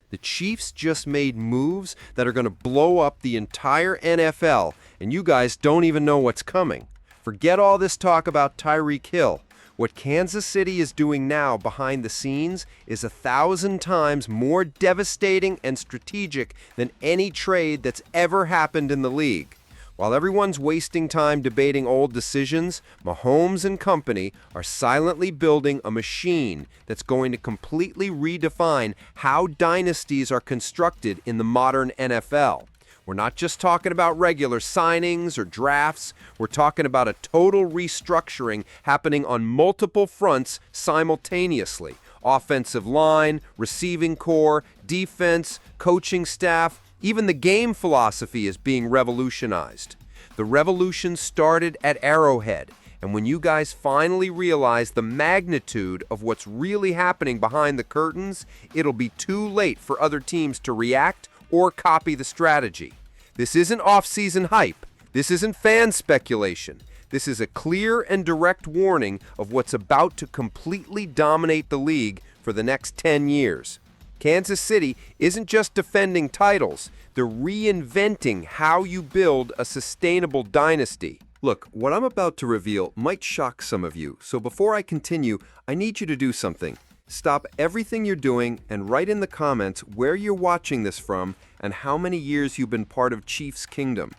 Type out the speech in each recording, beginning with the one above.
The Chiefs just made moves that are going to blow up the entire NFL, and you guys don't even know what's coming. Forget all this talk about Tyreek Hill. What Kansas City is doing now behind the scenes is 1,000 times more devastating and strategic than any trade that's ever happened in the league. While everyone's wasting time debating old decisions, Mahomes and company are silently building a machine that's going to completely redefine how dynasties are constructed in the modern NFL. We're not just talking about regular signings or drafts. We're talking about a total restructuring happening on multiple fronts simultaneously. Offensive line, receiving core, defense, coaching staff. Even the game philosophy is being revolutionized. The revolution started at Arrowhead, and when you guys finally realize the magnitude of what's really happening behind the curtains, it'll be too late for other teams to react or copy the strategy. This isn't off-season hype. This isn't fan speculation. This is a clear and direct warning of what's about to completely dominate the league for the next 10 years. Kansas City isn't just defending titles, they're reinventing how you build a sustainable dynasty. Look, what I'm about to reveal might shock some of you, so before I continue, I need you to do something. Stop everything you're doing and write in the comments where you're watching this from and how many years you've been part of Chiefs Kingdom.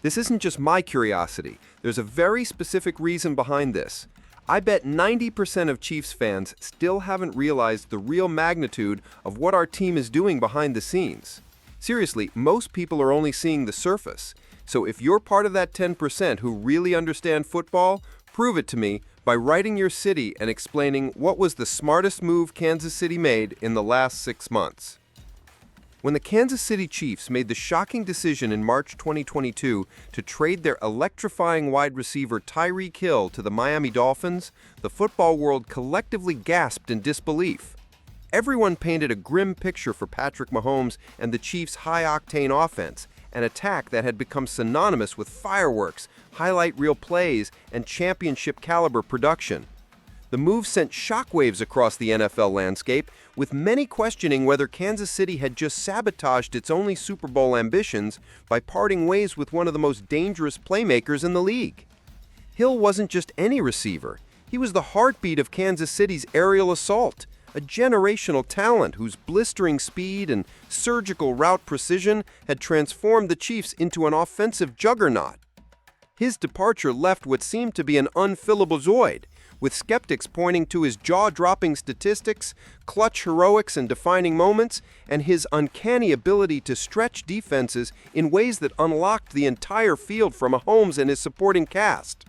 This isn't just my curiosity, there's a very specific reason behind this. I bet 90% of Chiefs fans still haven't realized the real magnitude of what our team is doing behind the scenes. Seriously, most people are only seeing the surface. So if you're part of that 10% who really understand football, prove it to me by writing your city and explaining what was the smartest move Kansas City made in the last 6 months. When the Kansas City Chiefs made the shocking decision in March 2022 to trade their electrifying wide receiver Tyreek Hill to the Miami Dolphins, the football world collectively gasped in disbelief. Everyone painted a grim picture for Patrick Mahomes and the Chiefs' high-octane offense, an attack that had become synonymous with fireworks, highlight reel plays, and championship-caliber production. The move sent shockwaves across the NFL landscape, with many questioning whether Kansas City had just sabotaged its only Super Bowl ambitions by parting ways with one of the most dangerous playmakers in the league. Hill wasn't just any receiver. He was the heartbeat of Kansas City's aerial assault, a generational talent whose blistering speed and surgical route precision had transformed the Chiefs into an offensive juggernaut. His departure left what seemed to be an unfillable void, with skeptics pointing to his jaw-dropping statistics, clutch heroics and defining moments, and his uncanny ability to stretch defenses in ways that unlocked the entire field for Mahomes and his supporting cast.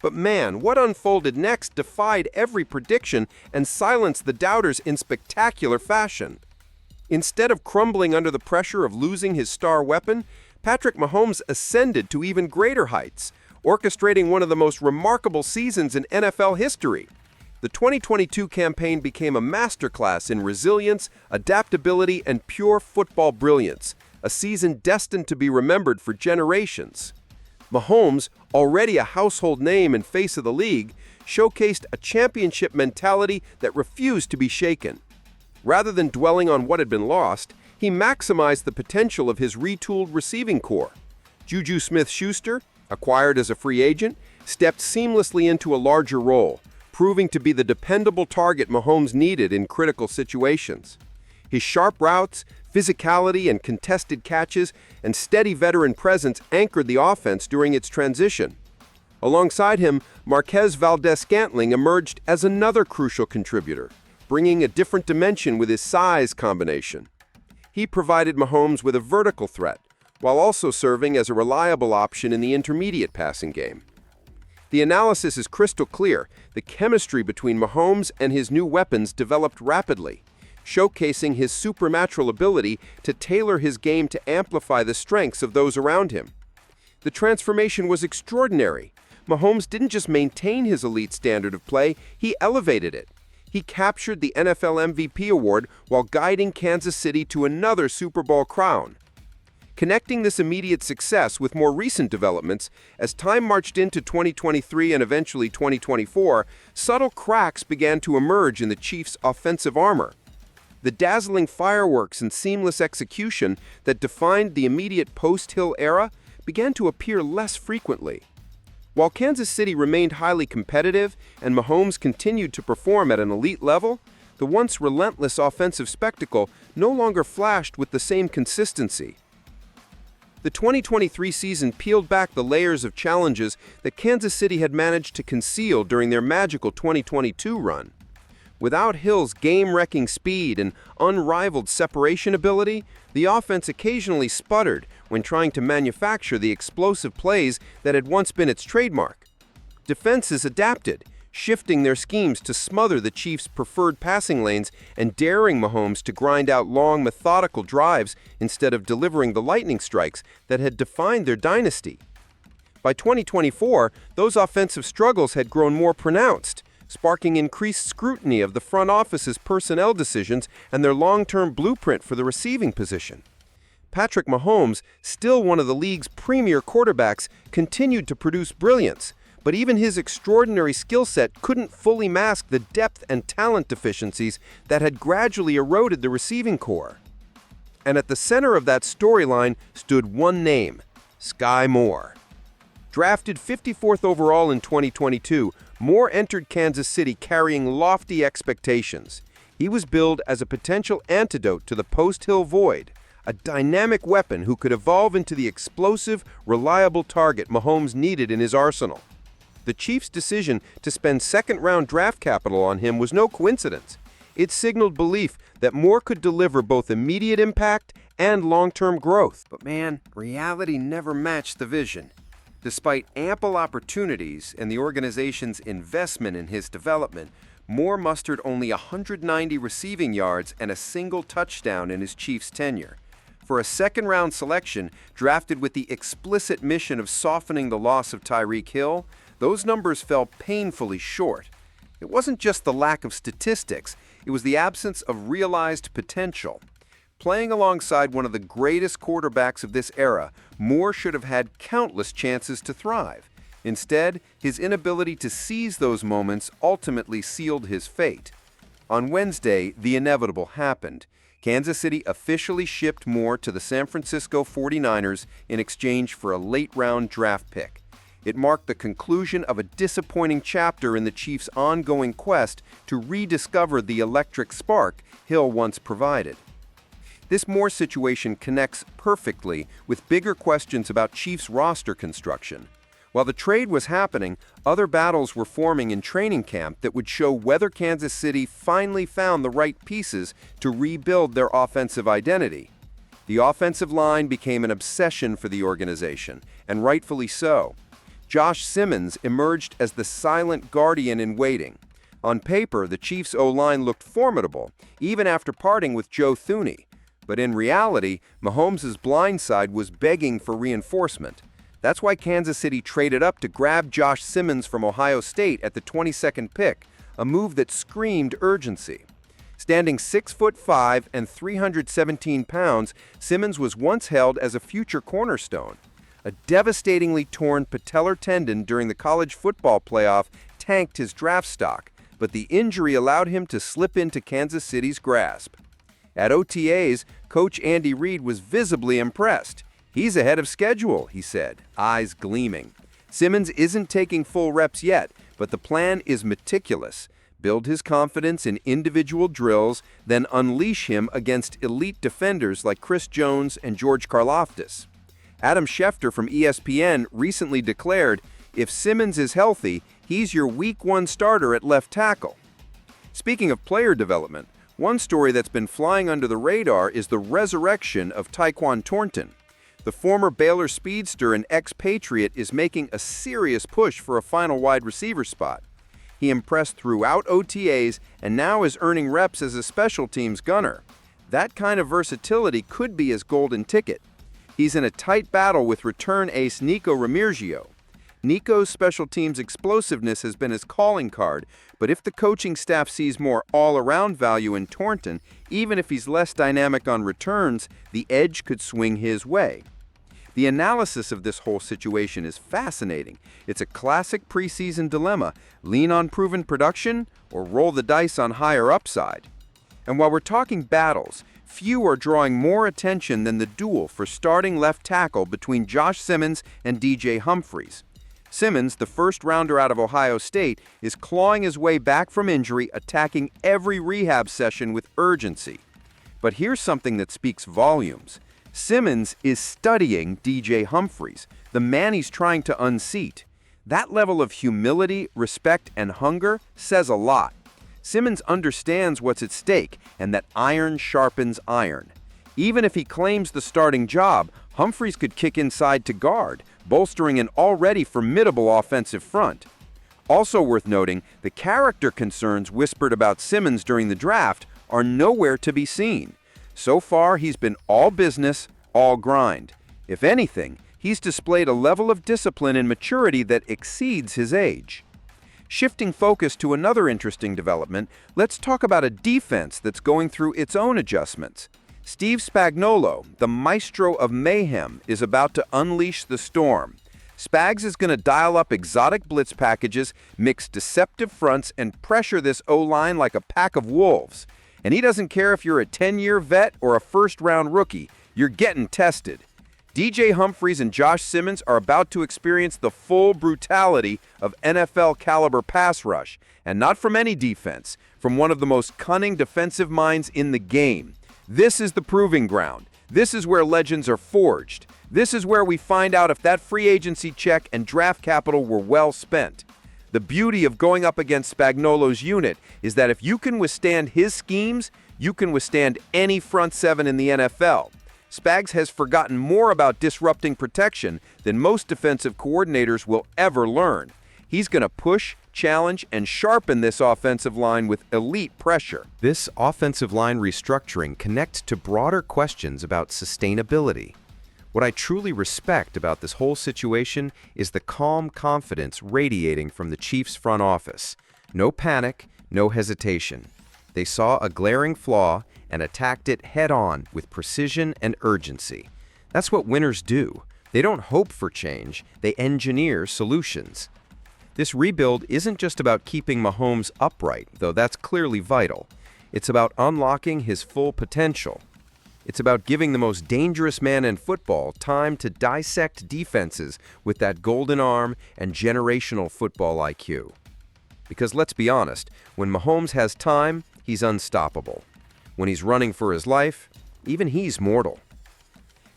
But man, what unfolded next defied every prediction and silenced the doubters in spectacular fashion. Instead of crumbling under the pressure of losing his star weapon, Patrick Mahomes ascended to even greater heights, orchestrating one of the most remarkable seasons in NFL history. The 2022 campaign became a masterclass in resilience, adaptability, and pure football brilliance, a season destined to be remembered for generations. Mahomes, already a household name and face of the league, showcased a championship mentality that refused to be shaken. Rather than dwelling on what had been lost, he maximized the potential of his retooled receiving core. Juju Smith-Schuster, acquired as a free agent, stepped seamlessly into a larger role, proving to be the dependable target Mahomes needed in critical situations. His sharp routes, physicality and contested catches, and steady veteran presence anchored the offense during its transition. Alongside him, Marquez Valdes-Scantling emerged as another crucial contributor, bringing a different dimension with his size combination. He provided Mahomes with a vertical threat, while also serving as a reliable option in the intermediate passing game. The analysis is crystal clear. The chemistry between Mahomes and his new weapons developed rapidly, showcasing his supernatural ability to tailor his game to amplify the strengths of those around him. The transformation was extraordinary. Mahomes didn't just maintain his elite standard of play, he elevated it. He captured the NFL MVP award while guiding Kansas City to another Super Bowl crown. Connecting this immediate success with more recent developments, as time marched into 2023 and eventually 2024, subtle cracks began to emerge in the Chiefs' offensive armor. The dazzling fireworks and seamless execution that defined the immediate post-Hill era began to appear less frequently. While Kansas City remained highly competitive and Mahomes continued to perform at an elite level, the once relentless offensive spectacle no longer flashed with the same consistency. The 2023 season peeled back the layers of challenges that Kansas City had managed to conceal during their magical 2022 run. Without Hill's game-wrecking speed and unrivaled separation ability, the offense occasionally sputtered when trying to manufacture the explosive plays that had once been its trademark. Defenses adapted, shifting their schemes to smother the Chiefs' preferred passing lanes and daring Mahomes to grind out long, methodical drives instead of delivering the lightning strikes that had defined their dynasty. By 2024, those offensive struggles had grown more pronounced, sparking increased scrutiny of the front office's personnel decisions and their long-term blueprint for the receiving position. Patrick Mahomes, still one of the league's premier quarterbacks, continued to produce brilliance, but even his extraordinary skill set couldn't fully mask the depth and talent deficiencies that had gradually eroded the receiving core. And at the center of that storyline stood one name, Skyy Moore. Drafted 54th overall in 2022, Moore entered Kansas City carrying lofty expectations. He was billed as a potential antidote to the post-Hill void, a dynamic weapon who could evolve into the explosive, reliable target Mahomes needed in his arsenal. The Chiefs' decision to spend second-round draft capital on him was no coincidence. It signaled belief that Moore could deliver both immediate impact and long-term growth. But man, reality never matched the vision. Despite ample opportunities and the organization's investment in his development, Moore mustered only 190 receiving yards and a single touchdown in his Chiefs tenure. For a second-round selection drafted with the explicit mission of softening the loss of Tyreek Hill, those numbers fell painfully short. It wasn't just the lack of statistics, it was the absence of realized potential. Playing alongside one of the greatest quarterbacks of this era, Moore should have had countless chances to thrive. Instead, his inability to seize those moments ultimately sealed his fate. On Wednesday, the inevitable happened. Kansas City officially shipped Moore to the San Francisco 49ers in exchange for a late-round draft pick. It marked the conclusion of a disappointing chapter in the Chiefs' ongoing quest to rediscover the electric spark Hill once provided. This Moore situation connects perfectly with bigger questions about Chiefs roster construction. While the trade was happening, other battles were forming in training camp that would show whether Kansas City finally found the right pieces to rebuild their offensive identity. The offensive line became an obsession for the organization, and rightfully so. Josh Simmons emerged as the silent guardian in waiting. On paper, the Chiefs' O-line looked formidable, even after parting with Joe Thuney. But in reality, Mahomes' blind side was begging for reinforcement. That's why Kansas City traded up to grab Josh Simmons from Ohio State at the 22nd pick, a move that screamed urgency. Standing 6'5" and 317 pounds, Simmons was once hailed as a future cornerstone. A devastatingly torn patellar tendon during the college football playoff tanked his draft stock, but the injury allowed him to slip into Kansas City's grasp. At OTAs, Coach Andy Reid was visibly impressed. "He's ahead of schedule," he said, eyes gleaming. Simmons isn't taking full reps yet, but the plan is meticulous. Build his confidence in individual drills, then unleash him against elite defenders like Chris Jones and George Karlaftis. Adam Schefter from ESPN recently declared, "If Simmons is healthy, he's your Week 1 starter at left tackle." Speaking of player development, one story that's been flying under the radar is the resurrection of Tyquan Thornton. The former Baylor speedster and ex-Patriot is making a serious push for a final wide receiver spot. He impressed throughout OTAs and now is earning reps as a special teams gunner. That kind of versatility could be his golden ticket. He's in a tight battle with return ace Nico Ramirgio. Nico's special teams explosiveness has been his calling card, but if the coaching staff sees more all-around value in Thornton, even if he's less dynamic on returns, the edge could swing his way. The analysis of this whole situation is fascinating. It's a classic preseason dilemma: lean on proven production or roll the dice on higher upside. And while we're talking battles, few are drawing more attention than the duel for starting left tackle between Josh Simmons and DJ Humphries. Simmons, the first-rounder out of Ohio State, is clawing his way back from injury, attacking every rehab session with urgency. But here's something that speaks volumes. Simmons is studying DJ Humphries, the man he's trying to unseat. That level of humility, respect, and hunger says a lot. Simmons understands what's at stake and that iron sharpens iron. Even if he claims the starting job, Humphries could kick inside to guard, bolstering an already formidable offensive front. Also worth noting, the character concerns whispered about Simmons during the draft are nowhere to be seen. So far, he's been all business, all grind. If anything, he's displayed a level of discipline and maturity that exceeds his age. Shifting focus to another interesting development, let's talk about a defense that's going through its own adjustments. Steve Spagnuolo, the maestro of mayhem, is about to unleash the storm. Spags is going to dial up exotic blitz packages, mix deceptive fronts, and pressure this O-line like a pack of wolves. And he doesn't care if you're a 10-year vet or a first-round rookie, you're getting tested. DJ Humphries and Josh Simmons are about to experience the full brutality of NFL-caliber pass rush, and not from any defense, from one of the most cunning defensive minds in the game. This is the proving ground. This is where legends are forged. This is where we find out if that free agency check and draft capital were well spent. The beauty of going up against Spagnuolo's unit is that if you can withstand his schemes, you can withstand any front seven in the NFL. Spags has forgotten more about disrupting protection than most defensive coordinators will ever learn. He's going to push, challenge, and sharpen this offensive line with elite pressure. This offensive line restructuring connects to broader questions about sustainability. What I truly respect about this whole situation is the calm confidence radiating from the Chiefs' front office. No panic, no hesitation. They saw a glaring flaw and attacked it head-on with precision and urgency. That's what winners do. They don't hope for change, they engineer solutions. This rebuild isn't just about keeping Mahomes upright, though that's clearly vital. It's about unlocking his full potential. It's about giving the most dangerous man in football time to dissect defenses with that golden arm and generational football IQ. Because let's be honest, when Mahomes has time, he's unstoppable. When he's running for his life, even he's mortal.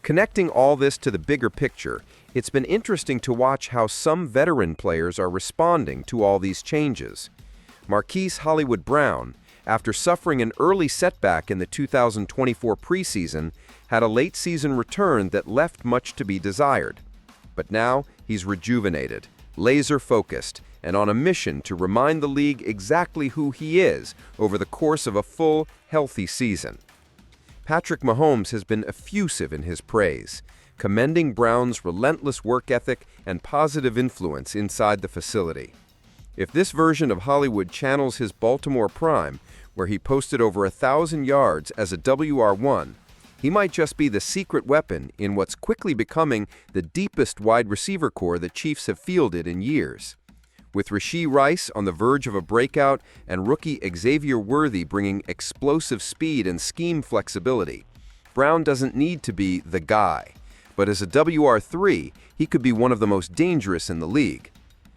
Connecting all this to the bigger picture, it's been interesting to watch how some veteran players are responding to all these changes. Marquise Hollywood Brown, after suffering an early setback in the 2024 preseason, had a late-season return that left much to be desired. But now he's rejuvenated, laser-focused, and on a mission to remind the league exactly who he is over the course of a full, healthy season. Patrick Mahomes has been effusive in his praise, commending Brown's relentless work ethic and positive influence inside the facility. If this version of Hollywood channels his Baltimore prime, where he posted over 1,000 yards as a WR1, he might just be the secret weapon in what's quickly becoming the deepest wide receiver core the Chiefs have fielded in years. With Rashee Rice on the verge of a breakout and rookie Xavier Worthy bringing explosive speed and scheme flexibility, Brown doesn't need to be the guy. But as a WR3, he could be one of the most dangerous in the league.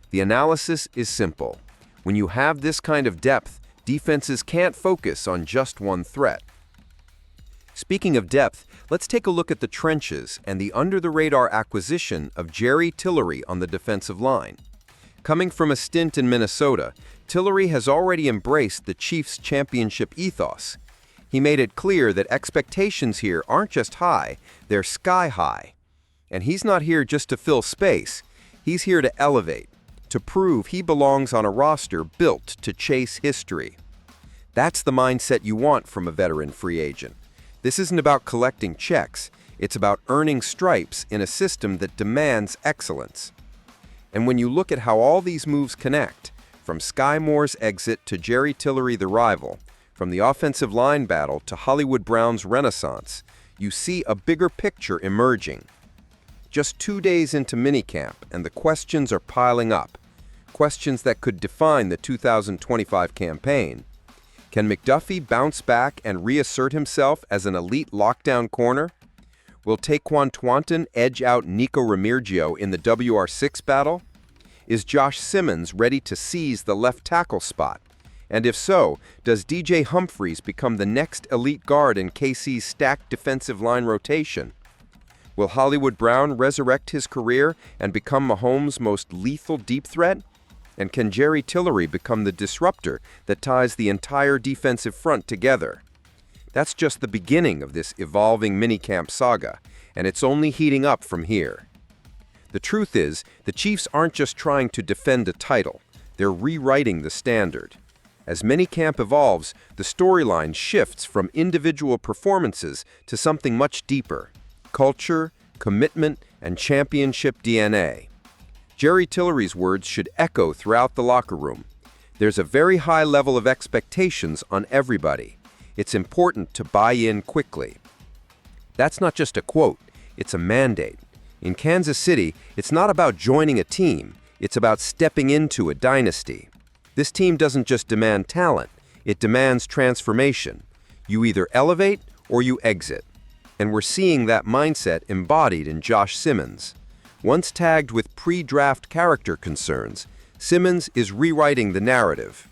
The analysis is simple. When you have this kind of depth, defenses can't focus on just one threat. Speaking of depth, let's take a look at the trenches and the under-the-radar acquisition of Jerry Tillery on the defensive line. Coming from a stint in Minnesota, Tillery has already embraced the Chiefs' championship ethos. He made it clear that expectations here aren't just high, they're sky high. And he's not here just to fill space. He's here to elevate, to prove he belongs on a roster built to chase history. That's the mindset you want from a veteran free agent. This isn't about collecting checks. It's about earning stripes in a system that demands excellence. And when you look at how all these moves connect, from Skyy Moore's exit to Jerry Tillery the rival, from the offensive line battle to Hollywood Brown's renaissance, you see a bigger picture emerging. Just 2 days into minicamp, and the questions are piling up. Questions that could define the 2025 campaign. Can McDuffie bounce back and reassert himself as an elite lockdown corner? Will Taquan Twanton edge out Nico Ramirgio in the WR6 battle? Is Josh Simmons ready to seize the left tackle spot? And if so, does DJ Humphries become the next elite guard in KC's stacked defensive line rotation? Will Hollywood Brown resurrect his career and become Mahomes' most lethal deep threat? And can Jerry Tillery become the disruptor that ties the entire defensive front together? That's just the beginning of this evolving minicamp saga, and it's only heating up from here. The truth is, the Chiefs aren't just trying to defend a title, they're rewriting the standard. As minicamp evolves, the storyline shifts from individual performances to something much deeper: culture, commitment, and championship DNA. Jerry Tillery's words should echo throughout the locker room. There's a very high level of expectations on everybody. It's important to buy in quickly. That's not just a quote, it's a mandate. In Kansas City, it's not about joining a team, it's about stepping into a dynasty. This team doesn't just demand talent, it demands transformation. You either elevate or you exit. And we're seeing that mindset embodied in Josh Simmons. Once tagged with pre-draft character concerns, Simmons is rewriting the narrative.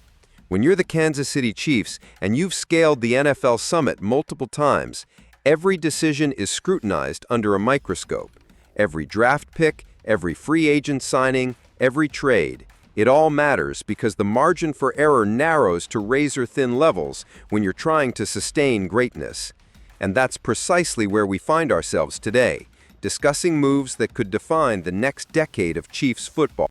When you're the Kansas City Chiefs and you've scaled the NFL summit multiple times, every decision is scrutinized under a microscope. Every draft pick, every free agent signing, every trade. It all matters because the margin for error narrows to razor-thin levels when you're trying to sustain greatness. And that's precisely where we find ourselves today, discussing moves that could define the next decade of Chiefs football.